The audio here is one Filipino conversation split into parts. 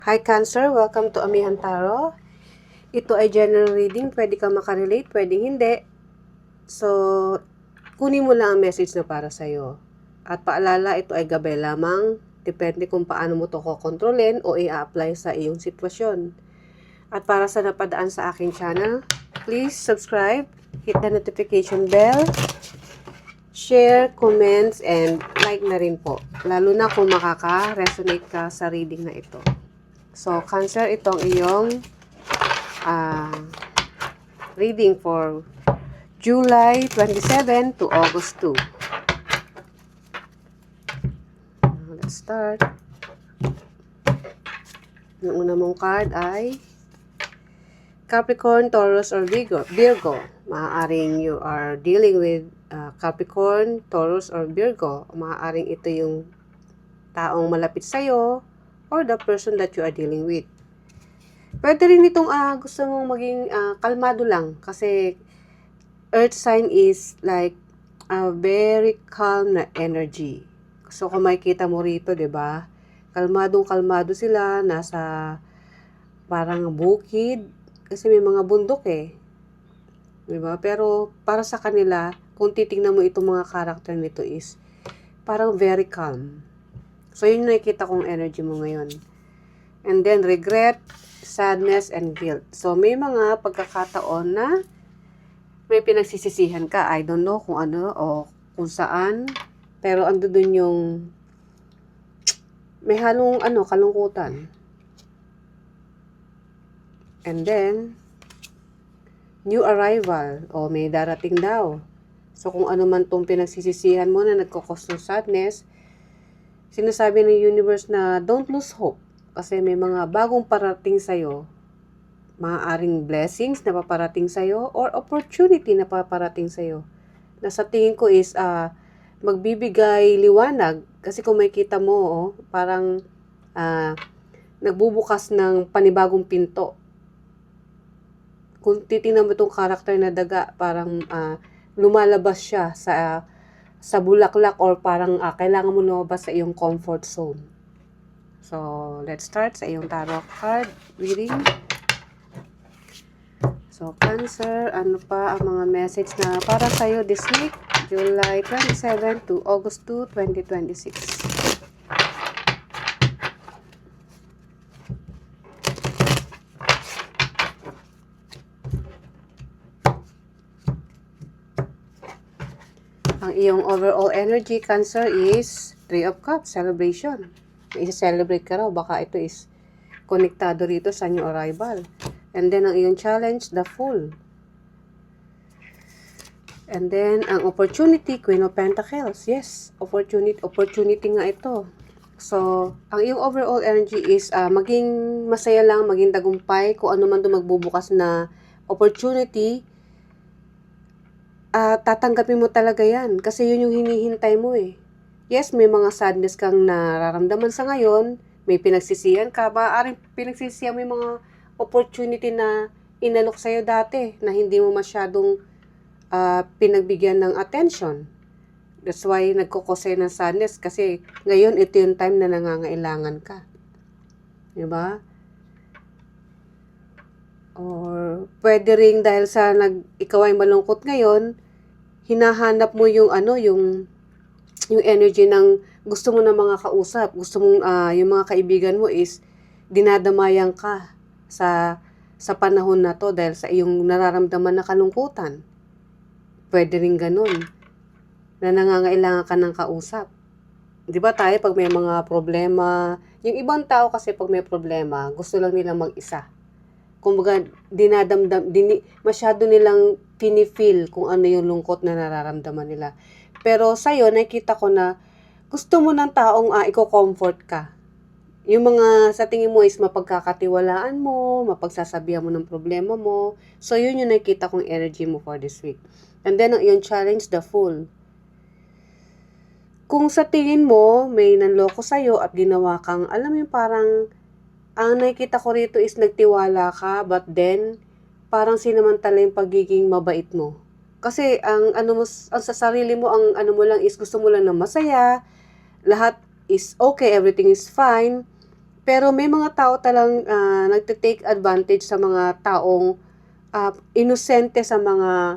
Hi Cancer, welcome to Amihan Tarot. Ito ay general reading, pwede ka makarelate, pwede hindi. So, kunin mo lang ang message na para sa'yo. At paalala, ito ay gabay lamang, depende kung paano mo to kokontrolin o i-apply sa iyong sitwasyon. At para sa napadaan sa aking channel, please subscribe, hit the notification bell, share, comments, and like na rin po. Lalo na kung makaka-resonate ka sa reading na ito. So, Cancer, itong iyong reading for July 27 to August 2. Let's start. Yung una mong card ay Capricorn, Taurus, or Virgo. Maaaring you are dealing with Capricorn, Taurus, or Virgo. Maaaring ito yung taong malapit sa'yo or the person that you are dealing with. Pwede rin itong gusto mong maging kalmado lang kasi earth sign is like a very calm na energy. So kung makikita mo rito, 'di ba? Kalmadong-kalmado sila, nasa parang bukid kasi may mga bundok eh. 'Di ba? Pero para sa kanila, kung titingnan mo itong mga character nito is parang very calm. So yun yung nakikita kong energy mo ngayon. And then regret, sadness, and guilt. So may mga pagkakataon na may pinagsisisihan ka. I don't know kung ano o kung saan. Pero ando dun yung may halong kalungkutan. And then new arrival o may darating daw. So kung ano man tong pinagsisisihan mo na nagkakos ng sadness, sinasabi ng universe na don't lose hope. Kasi may mga bagong parating sa'yo, maaaring blessings na paparating sa'yo or opportunity na paparating sa'yo. Na sa tingin ko is magbibigay liwanag. Kasi kung makikita mo, parang nagbubukas ng panibagong pinto. Kung titingnan mo itong karakter na daga, parang lumalabas siya sa bulaklak or parang kailangan mo lumabas sa iyong comfort zone. So, let's start sa iyong tarot card reading. So, Cancer, ano pa ang mga message na para sa'yo this week, July 27 to August 2, 2026. Ang iyong overall energy, Cancer, is 3 of Cups, celebration. May isa-celebrate ka raw, baka ito is konektado rito sa new arrival. And then, ang iyong challenge, the Fool. And then, ang opportunity, Queen of Pentacles. Yes, opportunity nga ito. So, ang iyong overall energy is maging masaya lang, maging tagumpay, kung ano man ito magbubukas na opportunity, tatanggapin mo talaga yan. Kasi yun yung hinihintay mo eh. Yes, may mga sadness kang nararamdaman sa ngayon, may pinagsisihan ka, maaaring pinagsisihan mo yung mga opportunity na inalok sa'yo dati, na hindi mo masyadong pinagbigyan ng attention. That's why nagkukosay ng sadness, kasi ngayon ito yung time na nangangailangan ka. Diba? Or pwede ring dahil sa ikaw ay malungkot ngayon, hinahanap mo yung yung energy ng gusto mo na mga kausap, gusto mong yung mga kaibigan mo is dinadamayan ka sa panahon na to dahil sa iyong nararamdaman na kalungkutan. Pwede rin ganun na nangangailangan ka ng kausap. 'Di ba tayo pag may mga problema, yung ibang tao kasi pag may problema, gusto lang nilang mag-isa. Kumbaga, masyado nilang pinifeel kung ano yung lungkot na nararamdaman nila. Pero sa'yo, nakita ko na gusto mo ng taong i-comfort ka. Yung mga sa tingin mo is mapagkakatiwalaan mo, mapagsasabihan mo ng problema mo. So, yun yung nakita kong energy mo for this week. And then, ang iyong challenge, the Fool. Kung sa tingin mo, may nanloko sa'yo at ginawa kang, alam mo yung parang, ang nakikita ko rito is nagtiwala ka, but then, parang sinamantala yung pagiging mabait mo. Kasi, ang sa sarili mo, ang mo lang is gusto mo lang na masaya, lahat is okay, everything is fine, Pero may mga tao talang nagte-take advantage sa mga taong inosente sa mga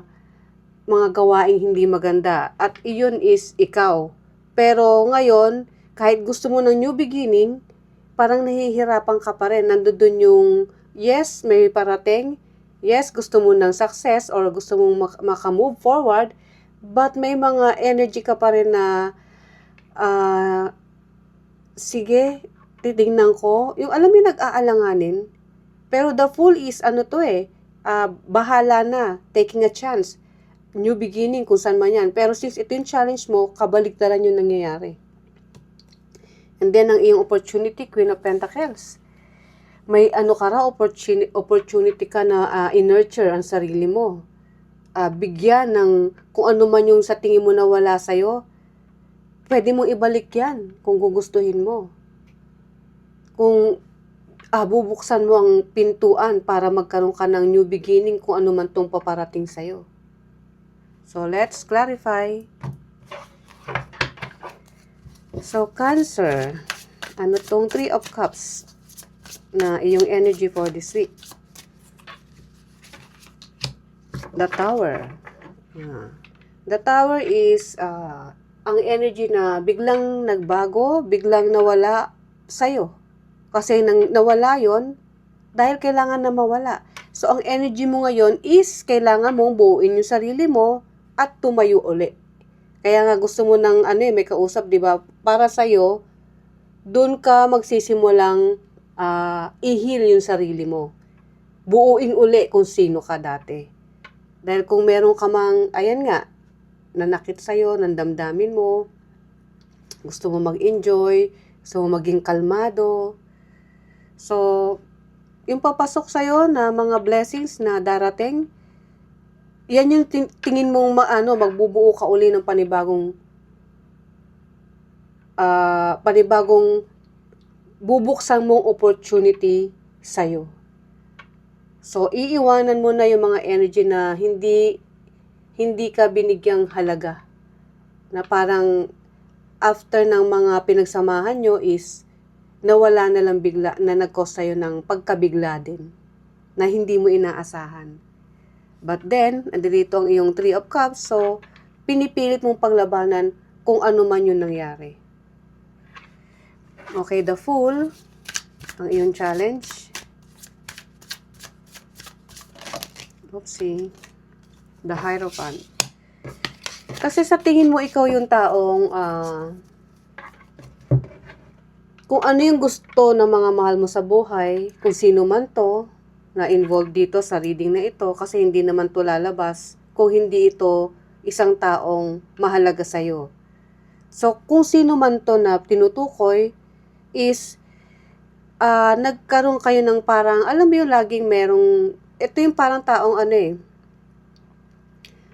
gawaing hindi maganda. At iyon is ikaw. Pero ngayon, kahit gusto mo ng new beginning, parang nahihirapan ka pa rin. Nandun yung, yes, may parating. Yes, gusto mo ng success or gusto mong maka-move forward. But may mga energy ka pa rin na, sige, titingnan ko. Yung alam mo nag-aalanganin. Pero the Fool is bahala na, taking a chance. New beginning kung saan man yan. Pero since ito yung challenge mo, kabaligtaran yung nangyayari. And then, ang iyong opportunity, Queen of Pentacles. May opportunity ka na i-nurture ang sarili mo. Bigyan ng kung ano man yung sa tingin mo na wala sa'yo, pwede mong ibalik yan kung gugustuhin mo. Kung bubuksan mo ang pintuan para magkaroon ka ng new beginning kung ano man tong paparating sa'yo. So, let's clarify. So, Cancer, ano tong 3 of Cups na iyong energy for this week? The Tower. The Tower is ang energy na biglang nagbago, biglang nawala sa'yo. Kasi nawala yon dahil kailangan na mawala. So, ang energy mo ngayon is kailangan mong buuin yung sarili mo at tumayo uli. Kaya nga gusto mo ng may kausap, di ba? Para sa'yo, doon ka magsisimulang i-heal yung sarili mo. Buuin uli kung sino ka dati. Dahil kung meron ka mang, nanakit sa'yo, nandamdamin mo, gusto mo mag-enjoy, gusto mo maging kalmado. So, yung papasok sa'yo na mga blessings na darating, yan yung tingin mong magbubuo ka uli ng panibagong bubuksan mong opportunity sa'yo. So, iiwanan mo na yung mga energy na hindi ka binigyang halaga. Na parang after ng mga pinagsamahan nyo is nawala na lang bigla na nag-cause sa'yo ng pagkabigla din na hindi mo inaasahan. But then, andito ang iyong 3 of Cups, so pinipilit mong paglabanan kung ano man yung nangyari. Okay, the Fool, ang iyong challenge. Oopsie. The Hierophant. Kasi sa tingin mo, ikaw yung taong kung ano yung gusto ng mga mahal mo sa buhay, kung sino man to na involved dito sa reading na ito, kasi hindi naman to lalabas kung hindi ito isang taong mahalaga sa'yo. So, kung sino man to na tinutukoy is nagkaroon kayo ng parang, alam mo yung laging merong, ito yung parang taong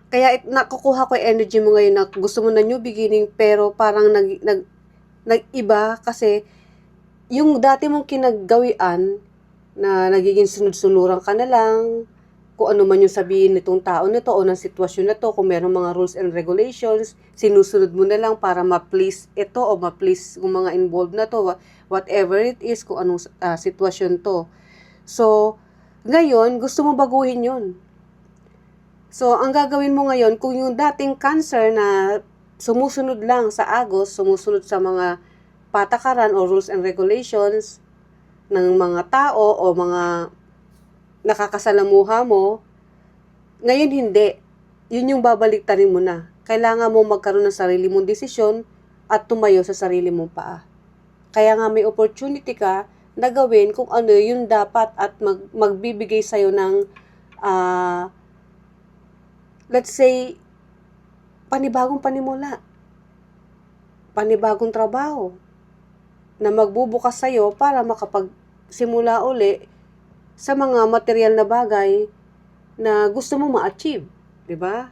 kaya nakukuha ko yung energy mo ngayon na gusto mo na new beginning, pero parang nag-iba kasi yung dati mong kinagawian na nagiging sunod-sunuran ka na lang, kung ano man yung sabihin nitong tao nito o ng sitwasyon na to, kung merong mga rules and regulations, sinusunod mo na lang para ma-please ito o ma-please yung mga involved na to, whatever it is, kung anong sitwasyon to. So, ngayon, gusto mo baguhin yun. So, ang gagawin mo ngayon, kung yung dating Cancer na sumusunod lang sa agos, sumusunod sa mga patakaran o rules and regulations ng mga tao o mga nakakasalamuha mo, ngayon hindi. Yun yung babaliktarin mo na. Kailangan mo magkaroon ng sarili mong desisyon at tumayo sa sarili mong paa. Kaya nga may opportunity ka na gawin kung ano yung dapat at magbibigay sa'yo ng let's say, panibagong panimula, panibagong trabaho, na magbubukas sa'yo para makapagsimula uli sa mga material na bagay na gusto mo ma-achieve. Diba?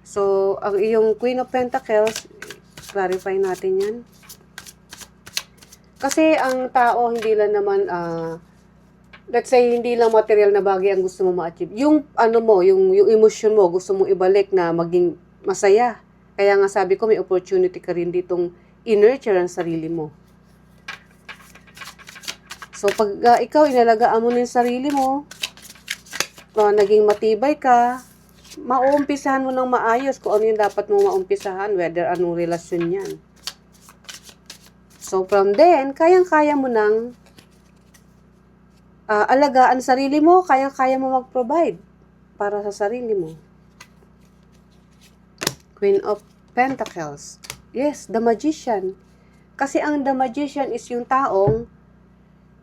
So, ang iyong Queen of Pentacles, clarify natin yan. Kasi ang tao, hindi lang naman, let's say, hindi lang material na bagay ang gusto mo ma-achieve. Yung, yung emotion mo, gusto mong ibalik na maging masaya. Kaya nga sabi ko, may opportunity ka rin ditong i-nurture ang sarili mo. So, pag ikaw inalagaan mo na yung sarili mo, naging matibay ka, mauumpisahan mo ng maayos kung ano yung dapat mong maumpisahan, whether anong relasyon yan. So, from then, kayang-kaya mo nang alagaan sarili mo, kayang-kaya mo mag-provide para sa sarili mo. Queen of Pentacles. Yes, the Magician. Kasi ang the Magician is yung taong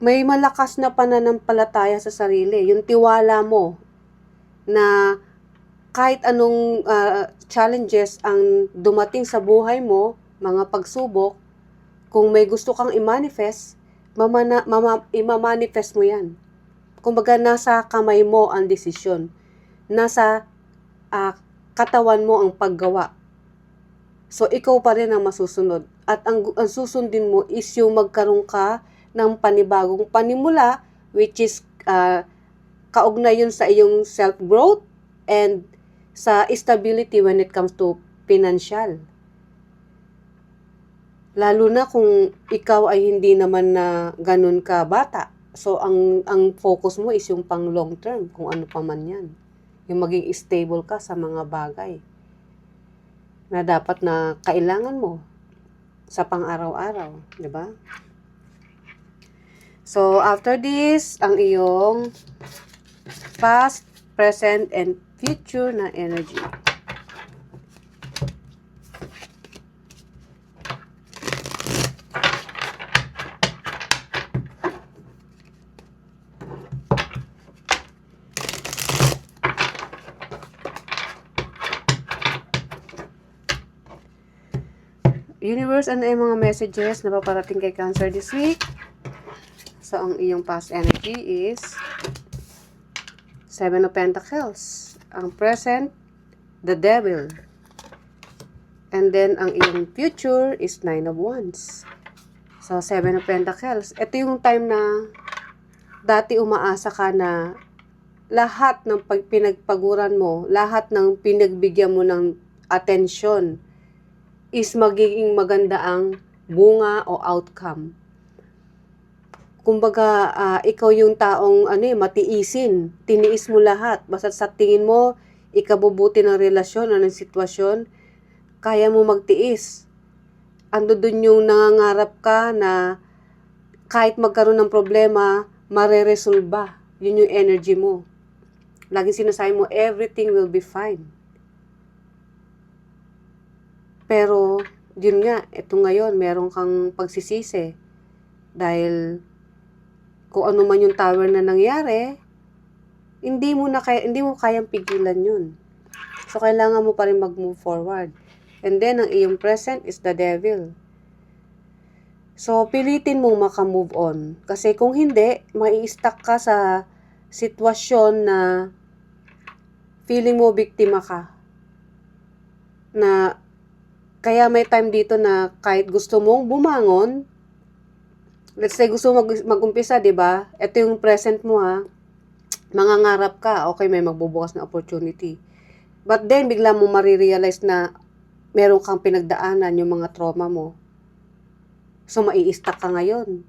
may malakas na pananampalataya sa sarili. Yung tiwala mo na kahit anong challenges ang dumating sa buhay mo, mga pagsubok, kung may gusto kang i-manifest, i-manifest mo yan. Kumbaga, nasa kamay mo ang desisyon. Nasa katawan mo ang paggawa. So, ikaw pa rin ang masusunod. At ang susundin mo is yung magkaroon ka ng panibagong panimula, which is kaugnay yun sa iyong self-growth and sa stability when it comes to financial. Lalo na kung ikaw ay hindi naman na ganun ka bata. So, ang focus mo is yung pang long term, kung ano pa man yan. Yung maging stable ka sa mga bagay na dapat na kailangan mo sa pang-araw-araw, di ba? So, after this, ang iyong past, present, and future na energy. Universe, ano yung mga messages na paparating kay Cancer this week? So, ang iyong past energy is 7 of Pentacles. Ang present, the Devil. And then, ang iyong future is 9 of Wands. So, 7 of Pentacles. Ito yung time na dati umaasa ka na lahat ng pinagpaguran mo, lahat ng pinagbigyan mo ng atensyon is magiging maganda ang bunga o outcome. Kumbaga, ikaw yung taong matiisin. Tiniis mo lahat. Basta sa tingin mo, ikabubuti ng relasyon o ng sitwasyon, kaya mo magtiis. Ando dun yung nangangarap ka na kahit magkaroon ng problema, mareresolba. Yun yung energy mo. Laging sinasabi mo, everything will be fine. Pero, yun nga, ito ngayon, meron kang pagsisisi. Dahil, kung ano man yung tower na nangyari, hindi mo kayang pigilan yun. So, kailangan mo pa rin mag-move forward. And then, ang iyong present is the Devil. So, pilitin mong maka-move on. Kasi kung hindi, mai-stuck ka sa sitwasyon na feeling mo biktima ka. Na, kaya may time dito na kahit gusto mong bumangon, let's say gusto mag-umpisa, di ba? Ito yung present mo ha. Mangangarap ka, okay, may magbubukas na opportunity. But then, bigla mo marirealize na meron kang pinagdaanan yung mga trauma mo. So, mai-stuck ka ngayon.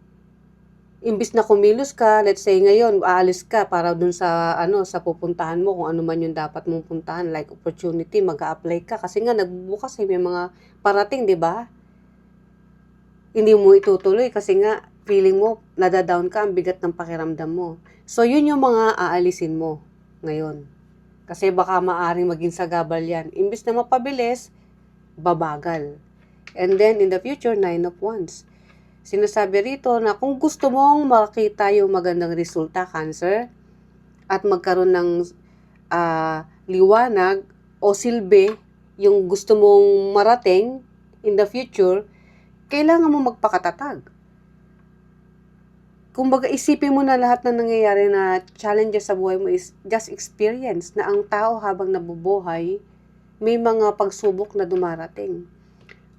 Imbis na kumilos ka, let's say ngayon, aalis ka para dun sa, sa pupuntahan mo, kung ano man yung dapat mong puntahan, like opportunity, mag-a-apply ka. Kasi nga, nagbubukas may mga parating, di ba? Hindi mo itutuloy kasi nga, feeling mo, nadadown ka, ang bigat ng pakiramdam mo. So, yun yung mga aalisin mo ngayon. Kasi baka maaring maging sagabal yan. Imbis na mapabilis, babagal. And then, in the future, 9 of Wands. Sinasabi rito na kung gusto mong makita yung magandang resulta, Cancer, at magkaroon ng liwanag o silbi, yung gusto mong marating in the future, kailangan mo magpakatatag. Kumbaga, isipin mo na lahat na nangyayari na challenges sa buhay mo is just experience na ang tao habang nabubuhay, may mga pagsubok na dumarating.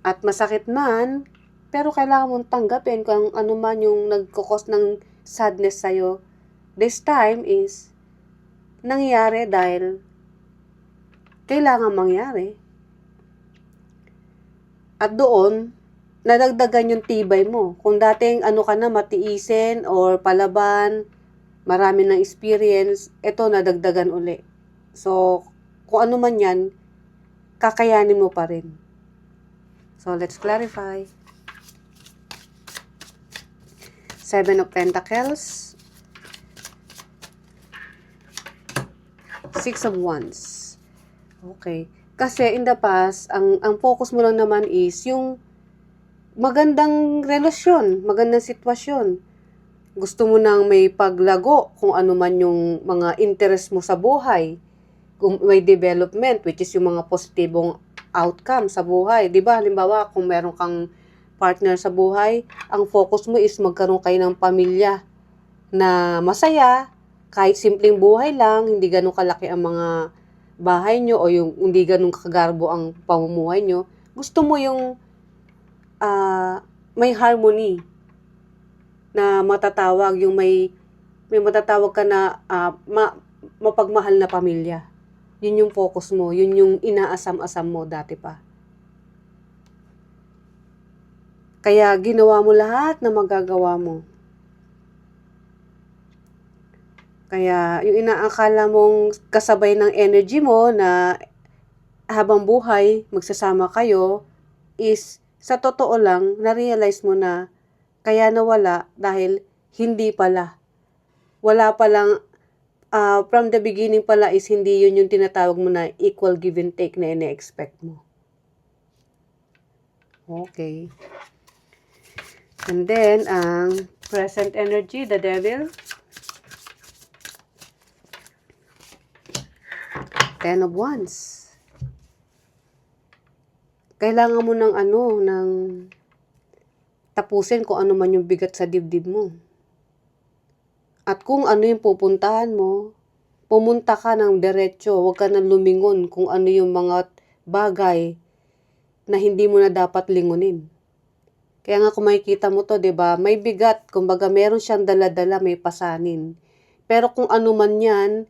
At masakit man, pero kailangan mong tanggapin kung ano man yung nagkukos ng sadness sa'yo. This time is nangyari dahil kailangan mangyari. At doon, nadagdagan yung tibay mo. Kung dating ano ka na, matiisin or palaban, marami ng experience, ito nadagdagan uli. So, kung ano man yan, kakayanin mo pa rin. So, let's clarify. Seven of Pentacles. Six of Wands. Okay. Kasi in the past, ang focus mo lang naman is yung magandang relasyon, magandang sitwasyon. Gusto mo nang may paglago kung ano man yung mga interest mo sa buhay. Kung may development, which is yung mga positibong outcome sa buhay. Diba? Halimbawa, kung meron kang partner sa buhay, ang focus mo is magkaroon kayo ng pamilya na masaya, kahit simpleng buhay lang, hindi ganun kalaki ang mga bahay nyo o yung hindi ganun kagarbo ang pamumuhay nyo. Gusto mo yung may harmony na matatawag, yung may matatawag ka na mapagmahal na pamilya. Yun yung focus mo, yun yung inaasam-asam mo dati pa. Kaya ginawa mo lahat na magagawa mo. Kaya yung inaakala mong kasabay ng energy mo na habang buhay, magsasama kayo, is sa totoo lang, na-realize mo na kaya nawala dahil hindi pala. Wala palang, from the beginning pala is hindi yun yung tinatawag mo na equal give and take na ine-expect mo. Okay. And then, ang present energy, the Devil. Ten of Wands. Kailangan mo ng tapusin kung ano man yung bigat sa dibdib mo. At kung ano yung pupuntahan mo, pumunta ka ng diretso, huwag ka nang lumingon kung ano yung mga bagay na hindi mo na dapat lingunin. Kaya nga kung makikita mo to, 'di ba? May bigat, kumbaga meron siyang dala-dala, may pasanin. Pero kung ano man 'yan,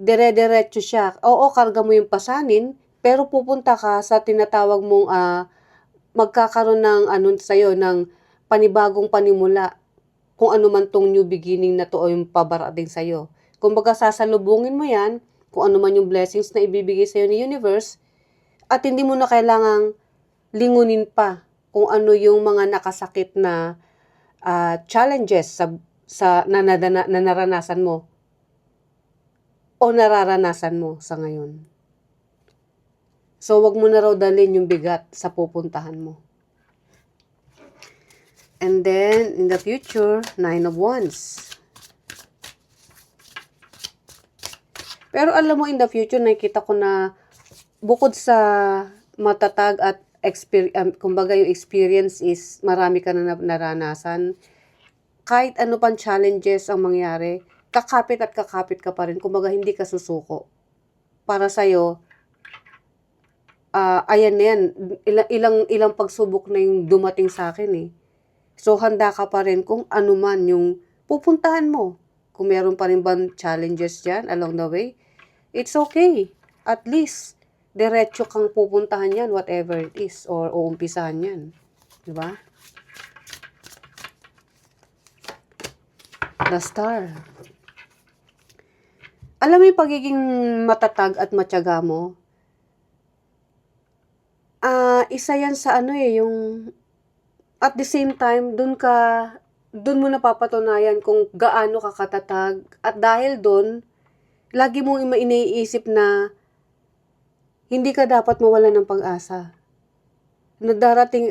dire-diretso siya. Oo, karga mo yung pasanin, pero pupunta ka sa tinatawag mong magkakaroon ng sa'yo, ng panibagong panimula. Kung ano man tong new beginning na to o yung pabarating sa'yo. Kumbaga sasalubungin mo yan, kung ano man yung blessings na ibibigay sa'yo ni universe, at hindi mo na kailangang lingunin pa kung ano yung mga nakasakit na challenges na naranasan mo o nararanasan mo sa ngayon. So, wag mo na raw dalhin yung bigat sa pupuntahan mo. And then, in the future, Nine of Wands. Pero alam mo, in the future, nakikita ko na bukod sa matatag at kumbaga yung experience is marami ka na naranasan. Kahit ano pang challenges ang mangyari, kakapit ka pa rin. Kumbaga hindi ka susuko. Para sa'yo, ayan na yan, ilang pagsubok na yung dumating sa akin eh. So handa ka pa rin kung ano man yung pupuntahan mo. Kung meron pa rin bang challenges dyan along the way, it's okay. At least, diretso kang pupuntahan yan, whatever it is, or uumpisahan yan. Diba? The Star. Alam mo yung pagiging matatag at matyaga mo? Isa yan sa yung at the same time, dun mo napapatunayan kung gaano ka katatag. At dahil dun, lagi mong iniisip na hindi ka dapat mawalan ng pag-asa. Na darating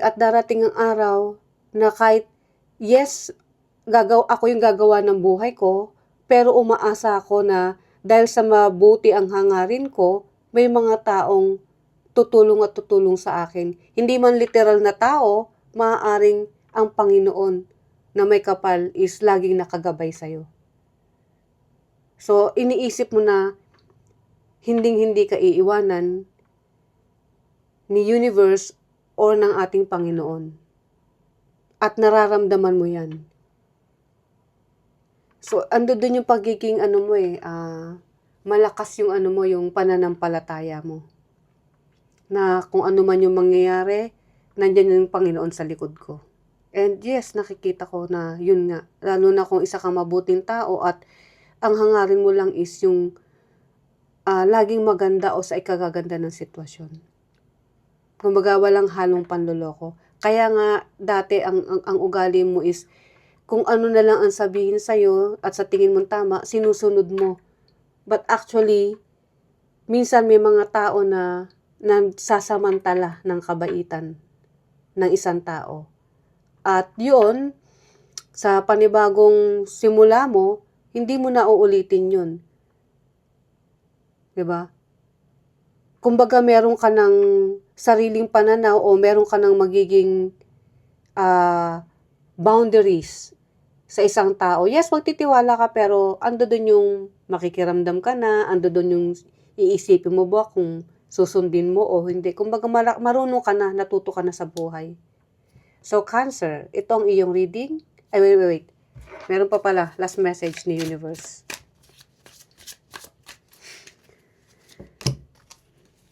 ang araw na kahit, yes, ako yung gagawa ng buhay ko, pero umaasa ako na dahil sa mabuti ang hangarin ko, may mga taong tutulong sa akin. Hindi man literal na tao, maaaring ang Panginoon na may kapal is laging nakagabay sa'yo. So, iniisip mo na hindi ka iiwanan ni universe o ng ating Panginoon. At nararamdaman mo yan. So, ando dun yung pagiging malakas yung yung pananampalataya mo. Na kung ano man yung mangyayari, nandyan yung Panginoon sa likod ko. And yes, nakikita ko na yun nga, lalo na kung isa kang mabuting tao at ang hangarin mo lang is yung laging maganda o sa ikagaganda ng sitwasyon. Kumbaga walang halong panloloko. Kaya nga dati ang ugali mo is kung ano na lang ang sabihin sa'yo at sa tingin mong tama, sinusunod mo. But actually, minsan may mga tao na sasamantala ng kabaitan ng isang tao. At yun, sa panibagong simula mo, hindi mo na uulitin yun. Diba? Kumbaga meron ka ng sariling pananaw o meron ka ng magiging boundaries sa isang tao. Yes, magtitiwala ka pero ando dun yung makikiramdam ka na, ando dun yung iisipin mo ba kung susundin mo o hindi. Kumbaga marunong ka na, natuto ka na sa buhay. So, Cancer, ito ang iyong reading. Ay, wait. Meron pa pala, last message ni Universe.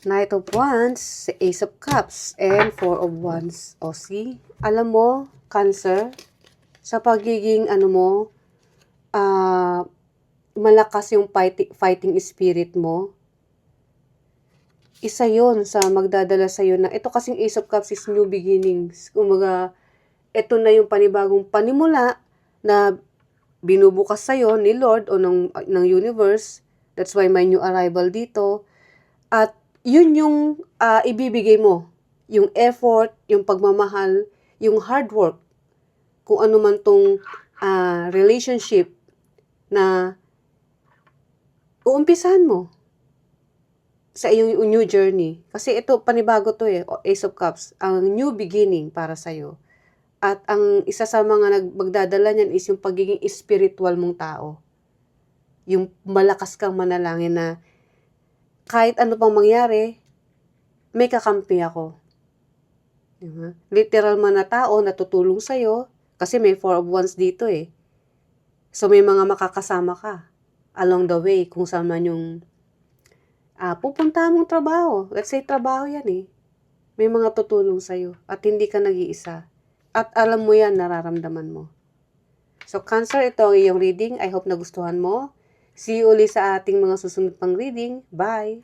Knight of Wands, Ace of Cups, and Four of Wands. O, see? Alam mo, Cancer, sa pagiging, malakas yung fighting spirit mo, isa yon sa magdadala sa'yo na, ito kasing Ace of Cups is new beginnings. Kumaga, ito na yung panibagong panimula na binubukas sa'yo ni Lord o ng universe. That's why may new arrival dito. At yun yung ibibigay mo. Yung effort, yung pagmamahal, yung hard work. Kung ano man tong relationship na uumpisahan mo sa iyong new journey. Kasi ito, panibago to Ace of Cups, ang new beginning para sa'yo. At ang isa sa mga magdadala niyan is yung pagiging spiritual mong tao. Yung malakas kang manalangin na kahit ano pang mangyari, may kakampi ako. Diba? Literal man na tao na tutulong sa'yo, kasi may Four of Wands dito So may mga makakasama ka along the way kung saan man yung pupunta mong trabaho. Let's say trabaho yan May mga tutulong sa'yo at hindi ka nag-iisa. At alam mo yan, nararamdaman mo. So Cancer, ito ang iyong reading. I hope nagustuhan mo. See you ulit sa ating mga susunod pang reading. Bye!